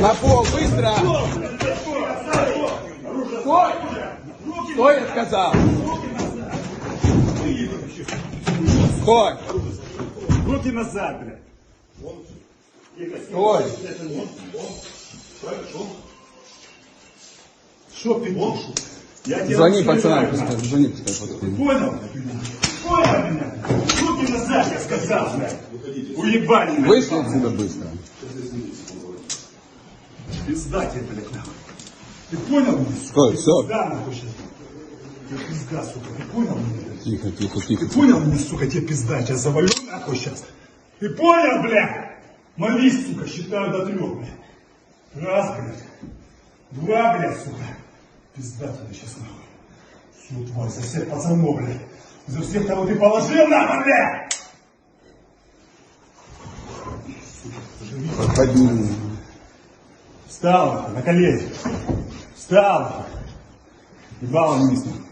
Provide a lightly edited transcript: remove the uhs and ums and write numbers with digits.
На пол, быстро! Стой! Стой, я сказал! Стой! Руки назад, блядь! Стой! Что ты душу? Звони пацанам, пускай, звони, пускай подходит. Понял? Понял меня? Руки назад, я сказал, блядь! Уебали меня! Вышли отсюда быстро. Пизда тебе, блядь, нахуй! Ты понял меня? Стой, все. Пизда, нахуй, сейчас! Тебе пизда, сука, ты понял меня? Тихо, тихо, тихо. Ты понял меня, сука, тебе пизда, я тебя завалю нахуй сейчас. Ты понял, блядь? Молись, сука, считаю до 3, блядь. Раз, блядь. 2, блядь, сука. Пизда тебе сейчас нахуй. Всю тварь, за всех пацанов, блядь. За всех, кого ты положил, нахуй, блядь. Подними. Встал, нахуй, на колени. Встал, нахуй. Ебало вниз, нахуй.